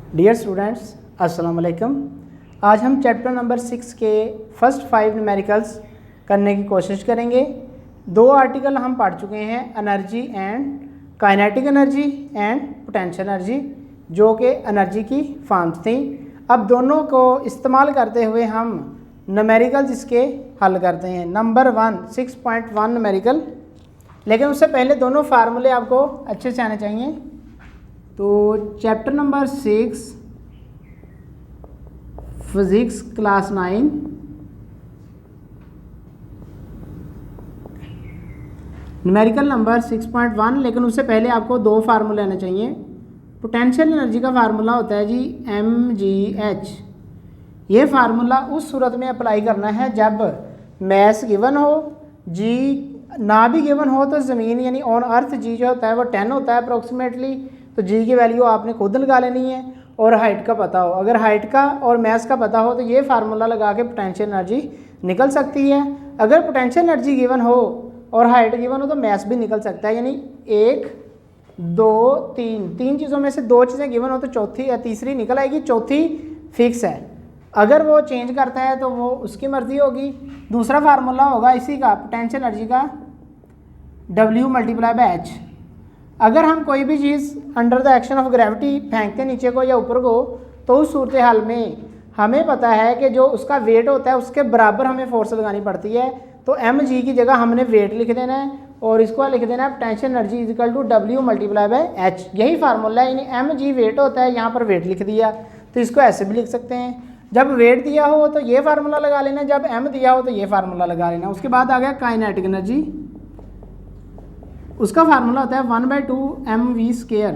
Dear students, अस्सलाम वालेकुम। आज हम चैप्टर नंबर 6 के फर्स्ट 5 न्यूमेरिकल्स करने की कोशिश करेंगे। 2 आर्टिकल हम पढ़ चुके हैं, energy and kinetic energy and potential energy, जो कि एनर्जी की फॉर्म्स थी। अब दोनों को इस्तेमाल करते हुए हम न्यूमेरिकल्स इसके हल करते हैं। नंबर 1 6.1 न्यूमेरिकल, लेकिन उससे पहले दोनों फार्मूले आपको अच्छे से आने चाहिए। तो chapter number 6 physics class 9, numerical number 6.1, लेकिन उससे पहले आपको 2 फार्मूले आने चाहिए। पोटेंशियल एनर्जी का फार्मूला होता है जी mgh। ये फार्मूला उस सूरत में अप्लाई करना है जब मैस गिवन हो, जी ना भी गिवन हो तो ज़मीन यानी ऑन अर्थ जी जो होता है वो 10 होता है अप्रोक्सीमेटली, तो जी की वैल्यू आपने खुद लगा लेनी है और हाइट का पता हो। अगर हाइट का और मैस का पता हो तो ये फार्मूला लगा के पोटेंशियल एनर्जी निकल सकती है। अगर पोटेंशियल एनर्जी गिवन हो और हाइट गिवन हो तो मैस भी निकल सकता है, यानी 1 2 3 चीज़ों में से 2 चीज़ें गिवन हो तो चौथी या तीसरी निकल आएगी, चौथी फिक्स है। अगर वो चेंज करता है तो वो उसकी मर्ज़ी होगी। दूसरा फार्मूला होगा इसी का, पोटेंशियल एनर्जी का W × H। अगर हम कोई भी चीज़ under the action of gravity फेंकते नीचे को या ऊपर को, तो उस सूरत हाल में हमें पता है कि जो उसका वेट होता है उसके बराबर हमें फोर्स लगानी पड़ती है। तो mg की जगह हमने वेट लिख देना है और इसको लिख देना है potential energy equal to W × H। यही फार्मूला है, यानी mg वेट होता है, यहाँ पर वेट लिख दिया, तो इसको ऐसे भी लिख सकते हैं। जब वेट दिया हो तो ये फार्मूला लगा लेना, जब m दिया हो तो ये फार्मूला लगा लेना। उसके बाद आ गया काइनेटिक एनर्जी, उसका फार्मूला होता है 1/2 mv²।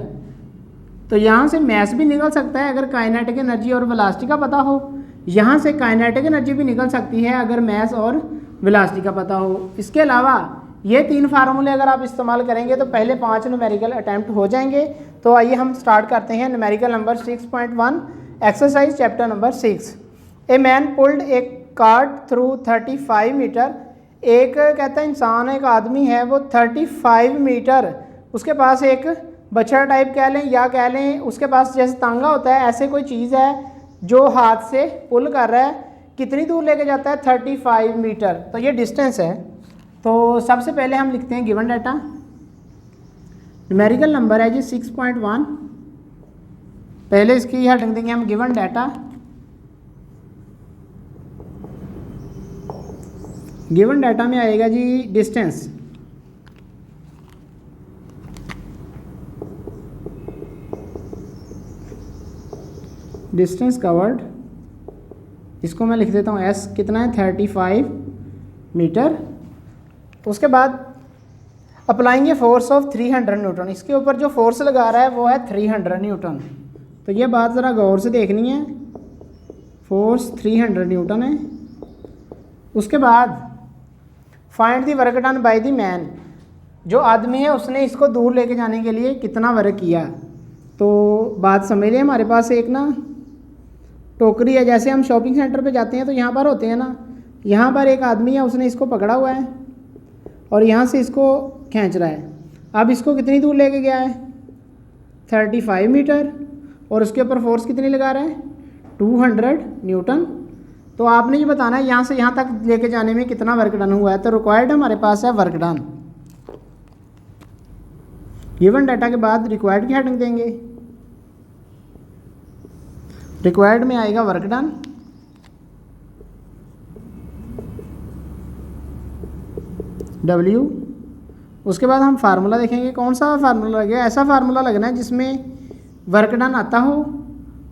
तो यहाँ से मैस भी निकल सकता है अगर काइनेटिक एनर्जी और वेलोसिटी का पता हो, यहाँ से काइनेटिक एनर्जी भी निकल सकती है अगर मैस और वेलोसिटी का पता हो। इसके अलावा ये 3 फार्मूले अगर आप इस्तेमाल करेंगे तो पहले 5 न्यूमेरिकल अटैम्प्ट हो जाएंगे। तो आइए हम स्टार्ट करते हैं numerical number 6.1, exercise chapter number 6। A man pulled a cart through 35 metre. एक कहता है इंसान, एक आदमी है, वो 35 मीटर, उसके पास एक बछड़ा टाइप कह लें या कह लें उसके पास जैसे तांगा होता है, ऐसे कोई चीज़ है जो हाथ से पुल कर रहा है। कितनी दूर लेके जाता है? 35 मीटर। तो ये डिस्टेंस है। तो सबसे पहले हम लिखते हैं गिवन डाटा। न्यूमेरिकल नंबर है जी 6.1। पहले इसकी हेडिंग देंगे हम गिवन डाटा। गिवन डाटा में आएगा जी डिस्टेंस। डिस्टेंस कवर्ड, इसको मैं लिख देता हूँ S। कितना है? 35 मीटर। उसके बाद अप्लाइंगे फोर्स ऑफ 300 न्यूटन। इसके ऊपर जो फोर्स लगा रहा है वो है 300 न्यूटन। तो ये बात ज़रा गौर से देखनी है, फोर्स 300 न्यूटन है। उसके बाद find the work done by the man. जो आदमी है उसने इसको दूर लेके जाने के लिए कितना वर्क किया। तो बात समझ लें, हमारे पास एक ना टोकरी है, जैसे हम शॉपिंग सेंटर पे जाते हैं तो यहाँ पर होते हैं ना, यहाँ पर एक आदमी है, उसने इसको पकड़ा हुआ है और यहाँ से इसको खींच रहा है। अब इसको कितनी दूर लेके गया है? 35 मीटर। और उसके ऊपर फोर्स कितनी लगा रहा है? 200 न्यूटन। तो आपने ये बताना है यहाँ से यहाँ तक लेके जाने में कितना वर्क डन हुआ है। तो रिक्वायर्ड हमारे पास है वर्क डन। गिवन डाटा के बाद रिक्वायर्ड की हेडिंग देंगे। रिक्वायर्ड में आएगा वर्क डन। W। उसके बाद हम फार्मूला देखेंगे। कौन सा फार्मूला लगेगा? ऐसा फार्मूला लगना है जिसमें वर्क डन आता हो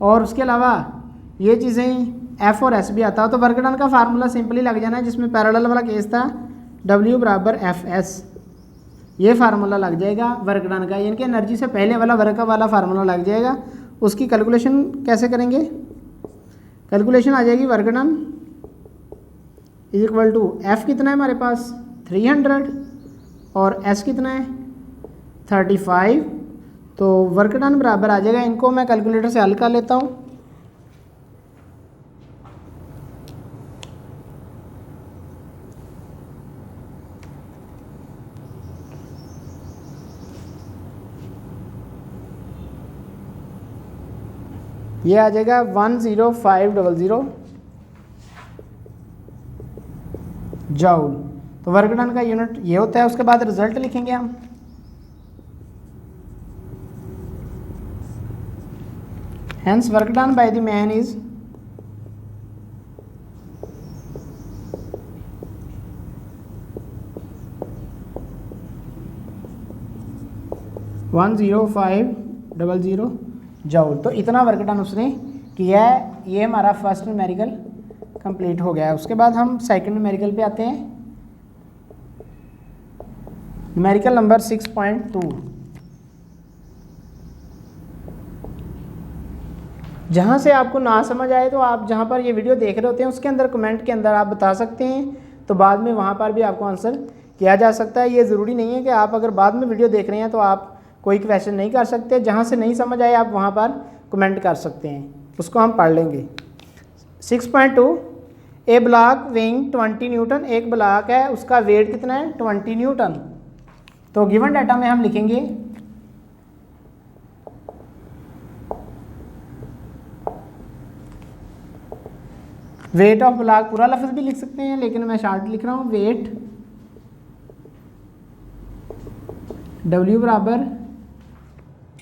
और उसके अलावा ये चीज़ें F और S भी आता हो। तो वर्क डन का फार्मूला सिंपली लग जाना है, जिसमें पैरेलल वाला केस था W = Fs। ये फार्मूला लग जाएगा वर्क डन का, यानी कि एनर्जी से पहले वाला वर्क वाला फार्मूला लग जाएगा। उसकी कैलकुलेशन कैसे करेंगे? कैलकुलेशन आ जाएगी work done equal to F कितना है हमारे पास? 300 और S कितना है? 35। तो वर्क डन बराबर आ जाएगा, इनको मैं कैलकुलेटर से हल कर लेता हूँ। ये आ जाएगा 10500 जूल। तो वर्क डन का यूनिट ये होता है। उसके बाद रिजल्ट लिखेंगे हम। Hence work done by the man is 10500 joule. तो इतना वर्क डन उसने किया है। ये हमारा फर्स्ट न्यूमेरिकल कंप्लीट हो गया है। उसके बाद हम सेकंड न्यूमेरिकल पे आते हैं। Numerical number 6.2। जहाँ से आपको ना समझ आए तो आप जहाँ पर ये वीडियो देख रहे होते हैं उसके अंदर कमेंट के अंदर आप बता सकते हैं, तो बाद में वहाँ पर भी आपको आंसर किया जा सकता है। ये ज़रूरी नहीं है कि आप अगर बाद में वीडियो देख रहे हैं तो आप कोई क्वेश्चन नहीं कर सकते। जहाँ से नहीं समझ आए आप वहाँ पर कमेंट कर सकते हैं, उसको हम पढ़ लेंगे। 6.2 ए ब्लॉक वेइंग 20 न्यूटन। एक ब्लॉक है उसका वेट कितना है 20 न्यूटन। तो गिवन डाटा में हम लिखेंगे वेट ऑफ ब्लॉक, पूरा लफ्ज़ भी लिख सकते हैं लेकिन मैं शॉर्ट लिख रहा हूँ। वेट W बराबर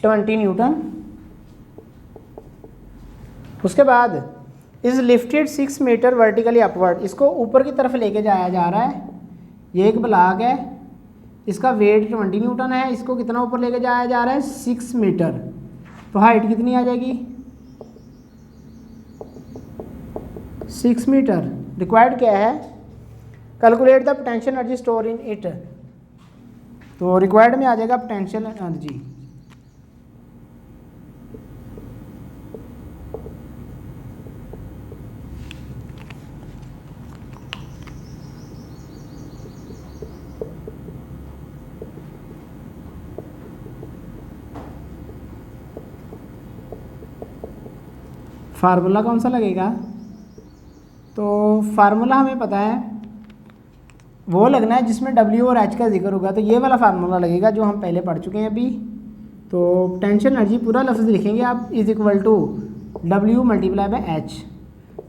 20 न्यूटन। उसके बाद is lifted 6 metre vertically upward. इसको ऊपर की तरफ लेके जाया जा रहा है। ये एक ब्लॉक है, इसका वेट 20 न्यूटन है। इसको कितना ऊपर लेके जाया जा रहा है 6 मीटर। तो हाइट कितनी आ जाएगी 6 मीटर। रिक्वायर्ड क्या है calculate the potential energy store in it. तो रिक्वायर्ड में आ जाएगा पोटेंशियल एनर्जी। फार्मूला कौन सा लगेगा, तो फार्मूला हमें पता है वो लगना है जिसमें W और H का जिक्र होगा। तो ये वाला फार्मूला लगेगा जो हम पहले पढ़ चुके हैं अभी। तो पोटेंशियल एनर्जी पूरा लफ्ज़ लिखेंगे आप is equal to W multiply by H।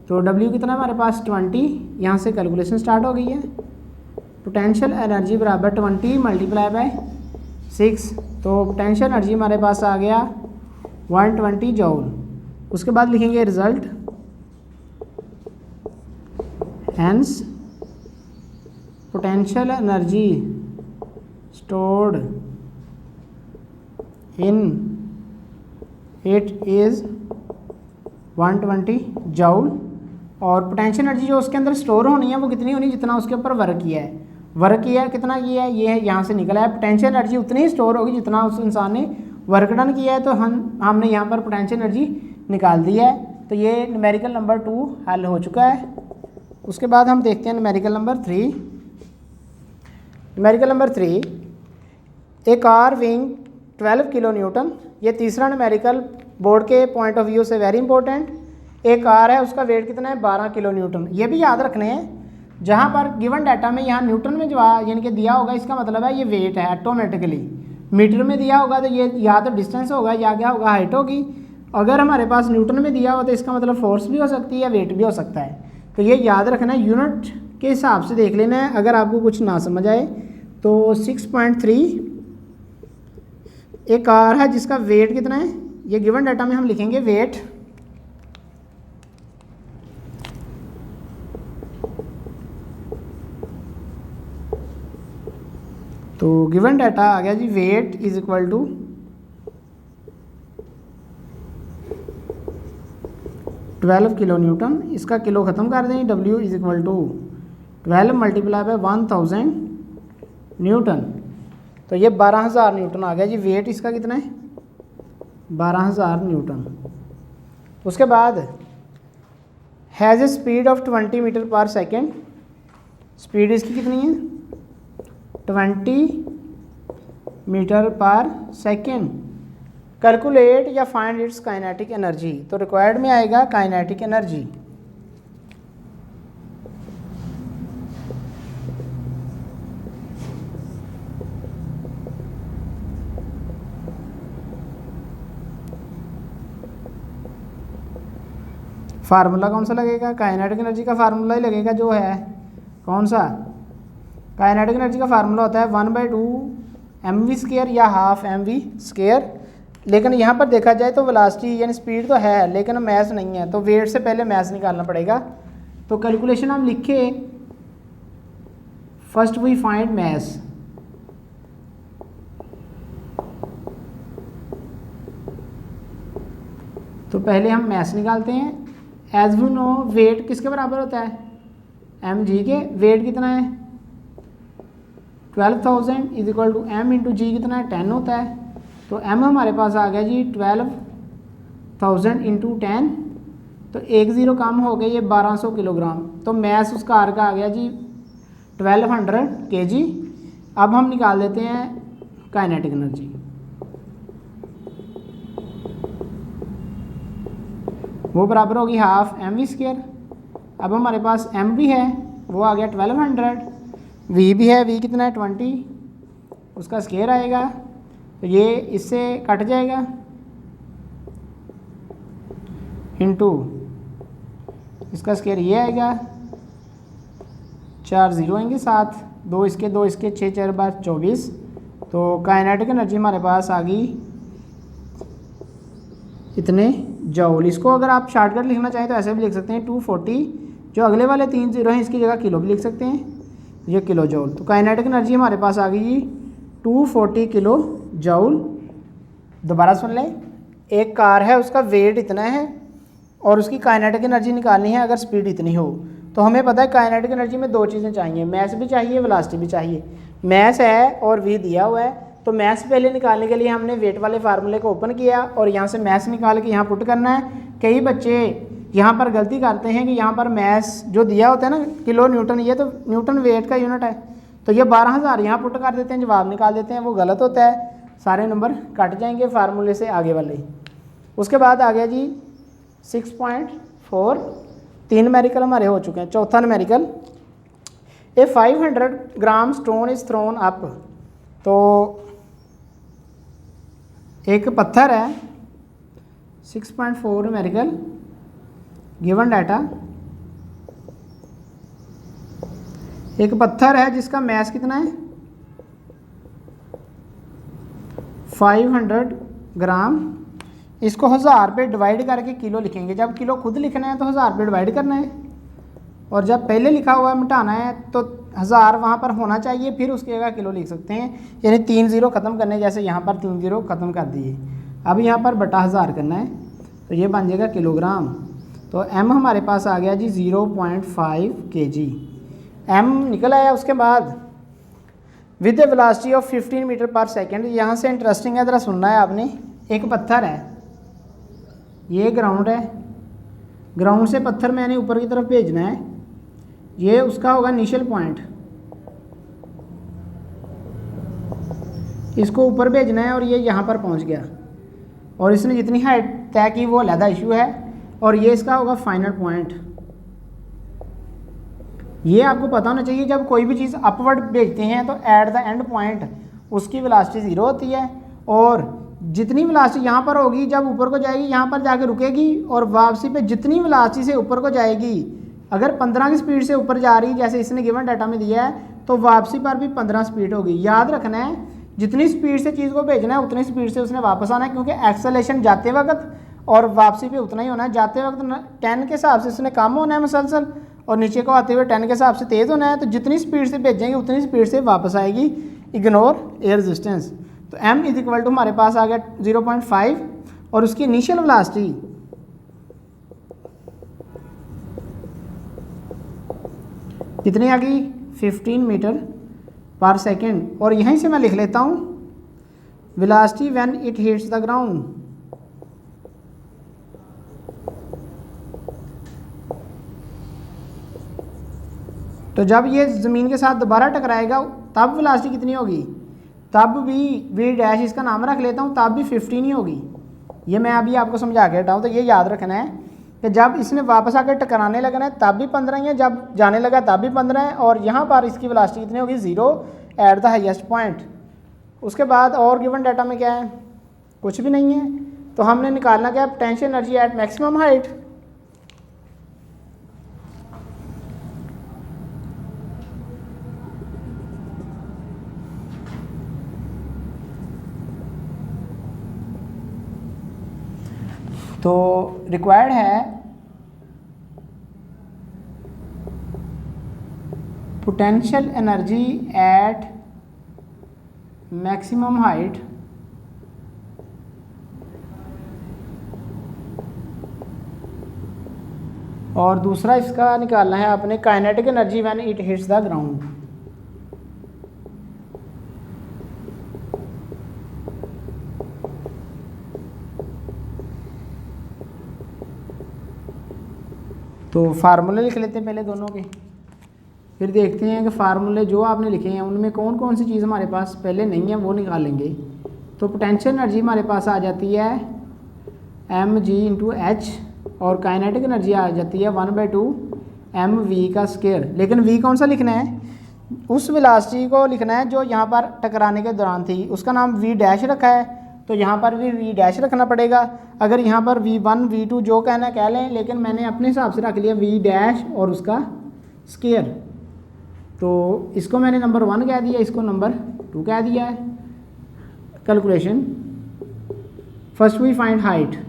तो W कितना हमारे पास 20। यहाँ से कैलकुलेशन स्टार्ट हो गई है। पोटेंशियल एनर्जी बराबर 20 मल्टीप्लाई बाय 6। तो पोटेंशियल एनर्जी हमारे पास आ गया 120 जूल। उसके बाद लिखेंगे result hence potential energy stored in it is 120 joule. और पोटेंशियल एनर्जी जो उसके अंदर स्टोर होनी है वो कितनी होनी जितना उसके ऊपर वर्क किया है। वर्क किया है कितना किया है ये यहाँ से निकला है। पोटेंशियल एनर्जी उतनी ही स्टोर होगी जितना उस इंसान ने वर्क डन किया है। तो हमने यहाँ पर पोटेंशियल एनर्जी निकाल दी है। तो ये न्यूमेरिकल नंबर 2 हल हो चुका है। उसके बाद हम देखते हैं न्यूमेरिकल नंबर 3। न्यूमेरिकल नंबर 3 ए कार विंग 12 किलो न्यूटन। ये तीसरा न्यूमेरिकल बोर्ड के पॉइंट ऑफ व्यू से वेरी इंपॉर्टेंट। एक कार है उसका वेट कितना है 12 किलो न्यूटन। ये भी याद रखने हैं जहाँ पर गिवन डाटा में यहाँ न्यूटन में जो यानी कि दिया होगा इसका मतलब है ये वेट है ऑटोमेटिकली। मीटर में दिया होगा तो ये या तो डिस्टेंस होगा या क्या होगा हाइट होगी। अगर हमारे पास न्यूटन में दिया हो तो इसका मतलब फोर्स भी हो सकती है या वेट भी हो सकता है। तो ये याद रखना है, यूनिट के हिसाब से देख लेना है। अगर आपको कुछ ना समझ आए तो 6.3 एक कार है जिसका वेट कितना है, ये गिवन डाटा में हम लिखेंगे वेट तो गिवन डाटा आ गया जी weight is equal to 12 kilo newton. इसका किलो ख़त्म कर दें, W is equal to 12 multiply by 1000 newton. तो ये 12,000 न्यूटन आ गया जी। वेट इसका कितना है 12,000 न्यूटन। उसके बाद has a speed of 20 metre per second. Speed इसकी कितनी है 20 मीटर पर सेकेंड। कैलकुलेट या फाइंड इट्स काइनेटिक एनर्जी। तो रिक्वायर्ड में आएगा काइनेटिक एनर्जी। फार्मूला कौन सा लगेगा, काइनेटिक एनर्जी का फार्मूला ही लगेगा जो है कौन सा, काइनेटिक एनर्जी का फार्मूला होता है 1/2 mv² या हाफ mv²। लेकिन यहाँ पर देखा जाए तो वेलोसिटी यानी स्पीड तो है लेकिन मैस नहीं है, तो वेट से पहले मैस निकालना पड़ेगा। तो कैलकुलेशन हम लिखे, फर्स्ट वी फाइंड मैस। तो पहले हम मैस निकालते हैं। एज वी नो वेट किसके बराबर होता है, mg के। वेट कितना है 12,000 is equal to m into g कितना है 10 होता है। तो m हमारे पास आ गया जी 12,000 इंटू 10, तो एक ज़ीरो कम हो गया, ये 1200 किलोग्राम। तो मैस उसका आर का आ गया जी 1200 kg। अब हम निकाल देते हैं काइनेटिक एनर्जी। वो बराबर होगी हाफ mv²। अब हमारे पास m भी है, वो आ गया 1200, v भी है, v कितना है 20, उसका स्केयर आएगा, तो ये इससे कट जाएगा, इनटू इसका स्केयर ये आएगा, 4 जीरो आएंगे साथ, 2 इसके 6 4 बार 24। तो काइनेटिक एनर्जी हमारे पास आ गई इतने जूल। इसको अगर आप शॉर्टकट लिखना चाहें तो ऐसे भी लिख सकते हैं 240, जो अगले वाले 3 जीरो हैं इसकी जगह किलो भी लिख सकते हैं, ये किलो जूल। तो काइनेटिक एनर्जी हमारे पास आ गई 240 किलो जूल। दोबारा सुन लें, एक कार है उसका वेट इतना है और उसकी काइनेटिक एनर्जी निकालनी है अगर स्पीड इतनी हो। तो हमें पता है काइनेटिक एनर्जी में 2 चीज़ें चाहिए, मैस भी चाहिए, वेलोसिटी भी चाहिए। मैस है और वी दिया हुआ है, तो मैस पहले निकालने के लिए हमने वेट वाले फार्मूले को ओपन किया और यहाँ से मैस निकाल के यहाँ पुट करना है। कई बच्चे यहाँ पर गलती करते हैं कि यहाँ पर मैस जो दिया होता है ना किलो न्यूटन, ये तो न्यूटन वेट का यूनिट है, तो ये 12,000 यहाँ पुट कर देते हैं, जवाब निकाल देते हैं, वो गलत होता है, सारे नंबर कट जाएंगे फार्मूले से आगे वाले। उसके बाद आ गया जी 6.4, 3 न्यूमेरिकल हमारे हो चुके हैं। चौथा numerical, A 500 gram stone is throne up. तो एक पत्थर है, 6.4 न्यूमेरिकल, गिवन डाटा, एक पत्थर है जिसका मैस कितना है 500 ग्राम। इसको 1000 पे डिवाइड करके किलो लिखेंगे। जब किलो खुद लिखना है तो 1000 पे डिवाइड करना है, और जब पहले लिखा हुआ है मिटाना है तो 1000 वहाँ पर होना चाहिए, फिर उसकी जगह किलो लिख सकते हैं। यानी 3 जीरो ख़त्म करने, जैसे यहाँ पर 3 जीरो ख़त्म कर दिए। अब यहाँ पर बटा 1000 करना है, तो ये बन जाएगा किलोग्राम। तो m हमारे पास आ गया जी 0.5 kg, m निकल आया। उसके बाद with the velocity of 15 metre per second. यहाँ से इंटरेस्टिंग है, ज़रा सुनना है आपने। एक पत्थर है, ये ग्राउंड है, ग्राउंड से पत्थर मैंने ऊपर की तरफ भेजना है, ये उसका होगा इनिशियल पॉइंट, इसको ऊपर भेजना है और ये यहाँ पर पहुँच गया, और इसने जितनी हाइट तय की वो अलग इशू है, और ये इसका होगा फाइनल पॉइंट। ये आपको पता होना चाहिए, जब कोई भी चीज़ अपवर्ड भेजते हैं तो एट द एंड पॉइंट उसकी वेलोसिटी 0 होती है, और जितनी वेलोसिटी यहाँ पर होगी जब ऊपर को जाएगी यहाँ पर जाके रुकेगी, और वापसी पे जितनी वेलोसिटी से ऊपर को जाएगी, अगर 15 की स्पीड से ऊपर जा रही जैसे इसने गिवन डाटा में दिया है, तो वापसी पर भी 15 स्पीड होगी। याद रखना है, जितनी स्पीड से चीज़ को भेजना है उतनी स्पीड से उसने वापस आना है, क्योंकि एक्सेलेरेशन जाते वक्त और वापसी पे उतना ही होना है। जाते वक्त 10 के हिसाब से उसने कम होना है मुसलसल, और नीचे को आते हुए 10 के हिसाब से तेज़ होना है। तो जितनी स्पीड से भेजेंगे उतनी स्पीड से वापस आएगी, इग्नोर एयर रेजिस्टेंस। तो m इज इक्वल टू हमारे पास आ गया 0.5, और उसकी इनिशियल वेलोसिटी कितनी आ गई 15 मीटर पर सेकेंड। और यहीं से मैं लिख लेता हूँ velocity when it hits the ground. तो जब ये ज़मीन के साथ दोबारा टकराएगा तब वेलोसिटी कितनी होगी, तब भी v डैश इसका नाम रख लेता हूँ, तब भी 15 ही होगी। ये मैं अभी आपको समझा के हटाऊँ, तो ये याद रखना है कि जब इसने वापस आकर टकराने लगना है तब भी 15 ही है, जब जाने लगा तब भी 15 है, और यहाँ पर इसकी वेलोसिटी कितनी होगी 0 एट द हाईएस्ट पॉइंट। उसके बाद और गिवन डाटा में क्या है, कुछ भी नहीं है। तो हमने निकालना क्या, potential energy at maximum height. तो रिक्वायर्ड है potential energy at maximum height और दूसरा इसका निकालना है आपने kinetic energy when it hits the ground. तो फार्मूले लिख लेते हैं पहले दोनों के, फिर देखते हैं कि फार्मूले जो आपने लिखे हैं उनमें कौन कौन सी चीज़ हमारे पास पहले नहीं है वो निकालेंगे। तो पोटेंशियल एनर्जी हमारे पास आ जाती है mg/h और काइनेटिक एनर्जी आ जाती है 1/2 mv का स्क्वायर। लेकिन v कौन सा लिखना है? उस वेलोसिटी को लिखना है जो यहाँ पर टकराने के दौरान थी, उसका नाम v डैश रखा है, तो यहाँ पर भी v डैश रखना पड़ेगा। अगर यहाँ पर v1 v2 जो कहना कह लें, लेकिन मैंने अपने हिसाब से रख लिया v डैश और उसका स्क्वायर। तो इसको मैंने नंबर 1 कह दिया, इसको नंबर 2 कह दिया है। Calculation first we find height.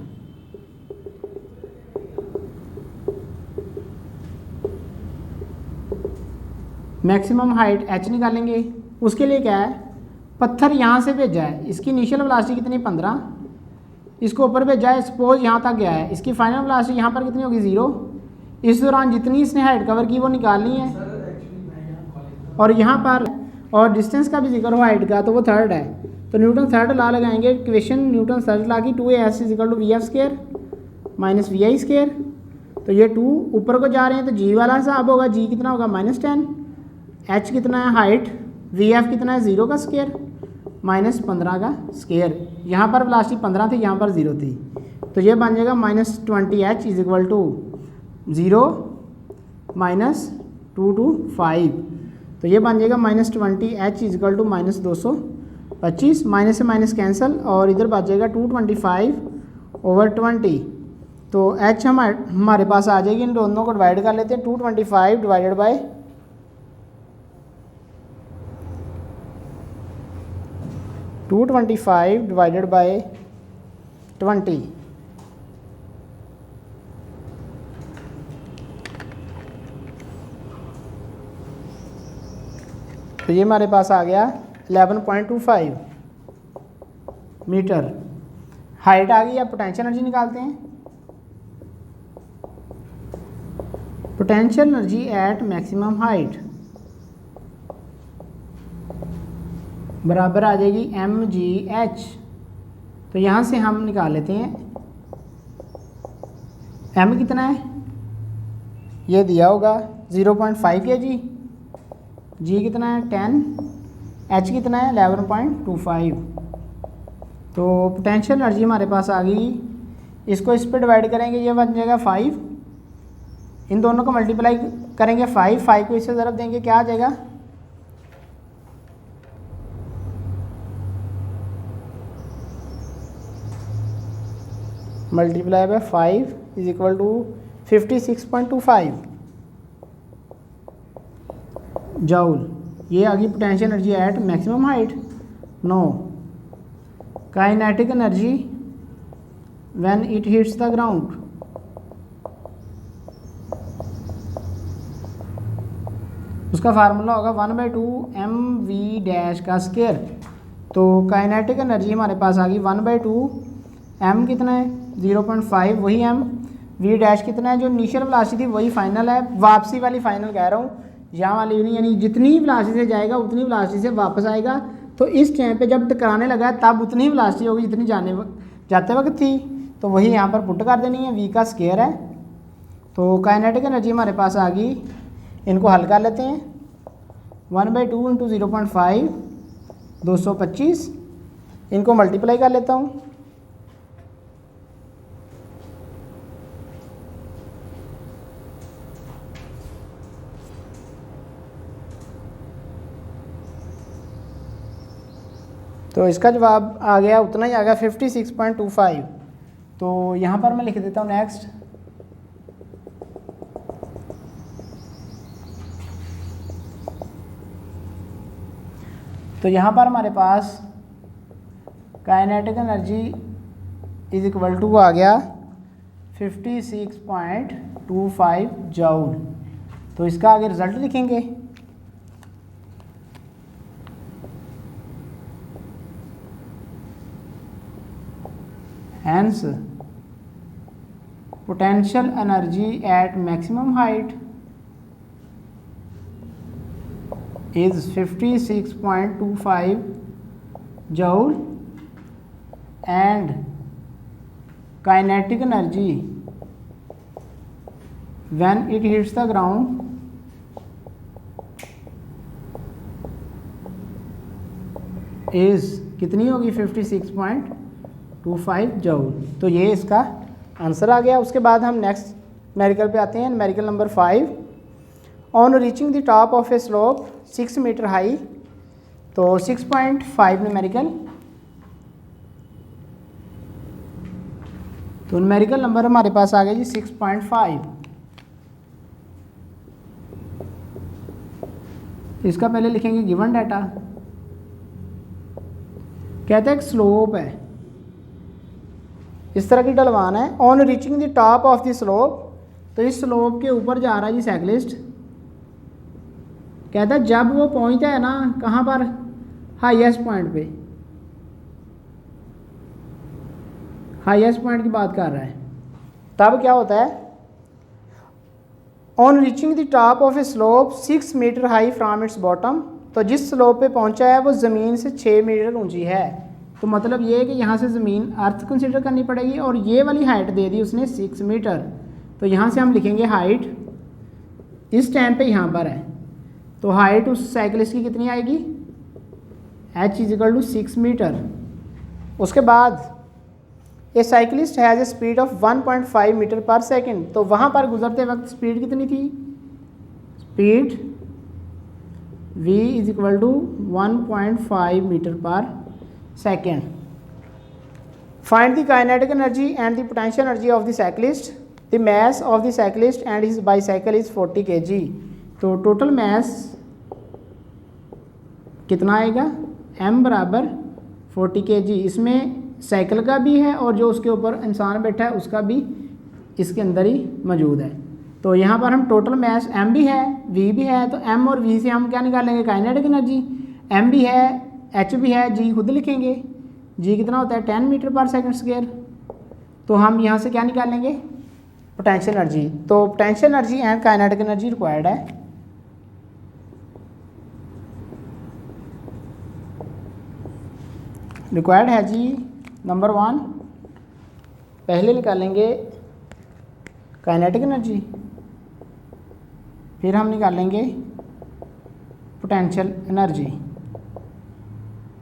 Maximum height h निकालेंगे। उसके लिए क्या है, पत्थर यहाँ से भेजा है, इसकी इनिशियल वेलोसिटी कितनी 15, इसको ऊपर भेजा है, सपोज यहाँ तक गया है, इसकी फाइनल वेलोसिटी यहाँ पर कितनी होगी 0। इस दौरान जितनी इसने हाइट कवर की वो निकालनी है। और यहाँ पर और डिस्टेंस का भी जिक्र हो हाइट का, तो वो थर्ड है, तो न्यूटन थर्ड लॉ लगाएंगे। इक्वेशन न्यूटन थर्ड लॉ की 2as = vf² - vi²। तो ये 2 ऊपर को जा रहे हैं तो g वाला हिसाब होगा, g कितना होगा -10, h कितना है हाइट, vf कितना है 0 का स्क्वायर -15 का स्क्वायर। यहाँ पर वेलोसिटी 15 थी, यहाँ पर 0 थी, तो ये बन जाएगा -20h = 0 -2 to 5। तो ये बन जाएगा -20h = -225, माइनस से माइनस कैंसिल और इधर बच जाएगा 225/20। तो h हमारे पास आ जाएगी, इन दोनों को डिवाइड कर लेते हैं। 225 डिवाइडेड बाय 20। तो ये हमारे पास आ गया 11.25 मीटर। हाइट आ गई। अब पोटेंशियल एनर्जी निकालते हैं। Potential energy at maximum height बराबर आ जाएगी mgh। तो यहाँ से हम निकाल लेते हैं m कितना है, ये दिया होगा 0.5 kg, g कितना है 10, h कितना है 11.25। तो पोटेंशियल एनर्जी हमारे पास आ गई। इसको इस पर डिवाइड करेंगे, ये बन जाएगा 5। इन दोनों को मल्टीप्लाई करेंगे 5 को इससे ज़रब देंगे, क्या आ जाएगा मल्टीप्लाई बाय 5 = 56.25 जूल। ये आ गई potential energy at maximum height. 9 kinetic energy when it hits the ground. उसका फार्मूला होगा 1/2 mv' का स्क्वायर। तो काइनेटिक एनर्जी हमारे पास आ गई 1/2 m कितना है 0.5 वही m, v' कितना है जो इनिशियल वेलोसिटी थी वही फाइनल है, वापसी वाली फाइनल कह रहा हूँ, यहाँ वाली नहीं, यानी जितनी वेलोसिटी से जाएगा उतनी वेलोसिटी से वापस आएगा। तो इस टाइम पे जब टकराने लगा तब उतनी वेलोसिटी होगी जितनी जाते वक्त थी, तो वही यहाँ पर पुट कर देनी है, v का स्क्वायर है। तो काइनेटिक एनर्जी हमारे पास आ गई। इनको हल कर लेते हैं। 1/2 × 0.5 225, इनको मल्टीप्लाई कर लेता हूँ। तो इसका जवाब आ गया, उतना ही आ गया 56.25। तो यहाँ पर मैं लिख देता हूँ नेक्स्ट। तो यहाँ पर हमारे पास काइनेटिक एनर्जी = आ गया 56.25 जूल। तो इसका आगे रिजल्ट लिखेंगे। Hence potential energy at maximum height is 56.25 joule and kinetic energy when it hits the ground is कितनी होगी 56.25 जूल। तो ये इसका आंसर आ गया। उसके बाद हम नेक्स्ट न्यूमेरिकल पे आते हैं, numerical number 5। On reaching the top of a slope 6 metre high, तो 6.5 न्यूमेरिकल। तो न्यूमेरिकल नंबर हमारे पास आ गया जी 6.5। इसका पहले लिखेंगे गिवन डाटा। कहते हैं स्लोप है, इस तरह की ढलवान है। On reaching the top of the slope, तो इस स्लोप के ऊपर जा रहा है जी साइकिलिस्ट। कहता है जब वो पहुंचता है ना कहाँ पर, हाईएस्ट पॉइंट पे, हाईएस्ट पॉइंट की बात कर रहा है, तब क्या होता है। On reaching the top of a slope 6 metre high from its bottom, तो जिस स्लोप पे पहुंचा है वो ज़मीन से 6 मीटर ऊंची है। तो मतलब ये है कि यहाँ से ज़मीन अर्थ कंसीडर करनी पड़ेगी, और ये वाली हाइट दे दी उसने 6 मीटर। तो यहाँ से हम लिखेंगे हाइट इस टाइम पे यहाँ पर है, तो हाइट उस साइकिलिस्ट की कितनी आएगी, h = 6 मीटर। उसके बाद a cyclist has a speed of 1.5 metre per second, तो वहाँ पर गुजरते वक्त स्पीड कितनी थी, speed v = 1.5 metre per second. Find the kinetic energy and the potential energy of the cyclist. The mass of the cyclist and his bicycle is 40 kg। तो total mass कितना आएगा, m = 40 kg। इसमें cycle का भी है और जो उसके ऊपर इंसान बैठा है उसका भी इसके अंदर ही मौजूद है। तो यहाँ पर हम टोटल मैस m भी है, v भी है, तो m और v से हम क्या निकालेंगे, काइनेटिक एनर्जी। m भी है, h भी है, g खुद लिखेंगे। g कितना होता है 10 मीटर पर सेकंड स्क्वायर। तो हम यहाँ से क्या निकालेंगे, पोटेंशियल एनर्जी। तो potential energy and kinetic energy required है। रिक्वायर्ड है जी नंबर 1, पहले निकालेंगे काइनेटिक एनर्जी, फिर हम निकालेंगे पोटेंशियल एनर्जी।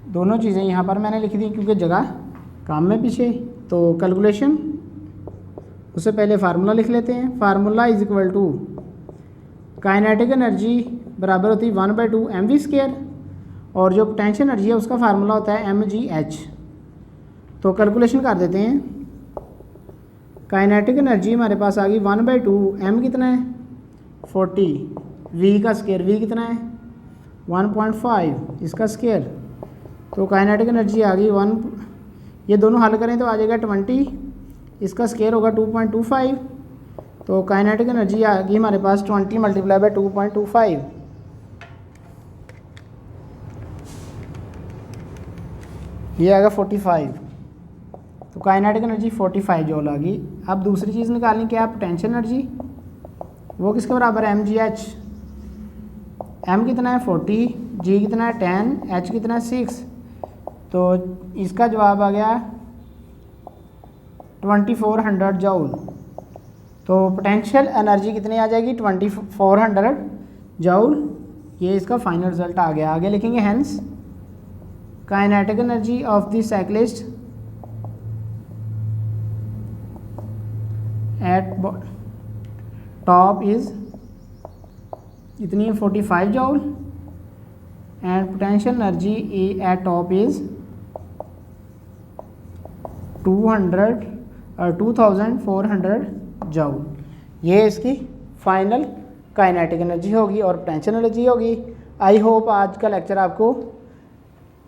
दोनों चीज़ें यहाँ पर मैंने लिख दी क्योंकि जगह काम में पीछे। तो कैलकुलेशन, उससे पहले फार्मूला लिख लेते हैं। फार्मूला = काइनेटिक एनर्जी बराबर होती है 1/2 mv², और जो पोटेंशियल एनर्जी है उसका फार्मूला होता है mgh। तो कैलकुलेशन कर देते हैं। काइनेटिक एनर्जी हमारे पास आ गई 1/2, m कितना है 40, v का स्क्वायर, v कितना है 1.5, इसका स्क्वायर। तो काइनेटिक एनर्जी आ गई 1, ये दोनों हल करें तो आ जाएगा 20, इसका स्क्वायर होगा 2.25। तो काइनेटिक एनर्जी आ गई हमारे पास 20 × 2.25, ये आएगा 45। तो काइनेटिक एनर्जी 45 जूल आ गई। अब दूसरी चीज़ निकालनी क्या है, पोटेंशियल एनर्जी। वो किसके बराबर है, mgh। m कितना है 40, g कितना है 10, h कितना है 6। तो इसका जवाब आ गया 2400 जूल। तो पोटेंशियल एनर्जी कितनी आ जाएगी 2400 जूल। ये इसका फाइनल रिजल्ट आ गया। आगे लिखेंगे hence kinetic energy of the cyclist eight top is इतनी है 45 joule, and potential energy at top is 2400 joule. ये इसकी फाइनल काइनेटिक एनर्जी होगी और पोटेंशियल एनर्जी होगी। आई होप आज का लेक्चर आपको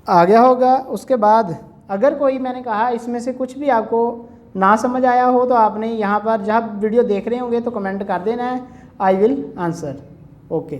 आ गया होगा। उसके बाद अगर कोई, मैंने कहा इसमें से कुछ भी आपको ना समझ आया हो तो आपने यहाँ पर जब वीडियो देख रहे होंगे तो कमेंट कर देना है, आई विल आंसर। ओके।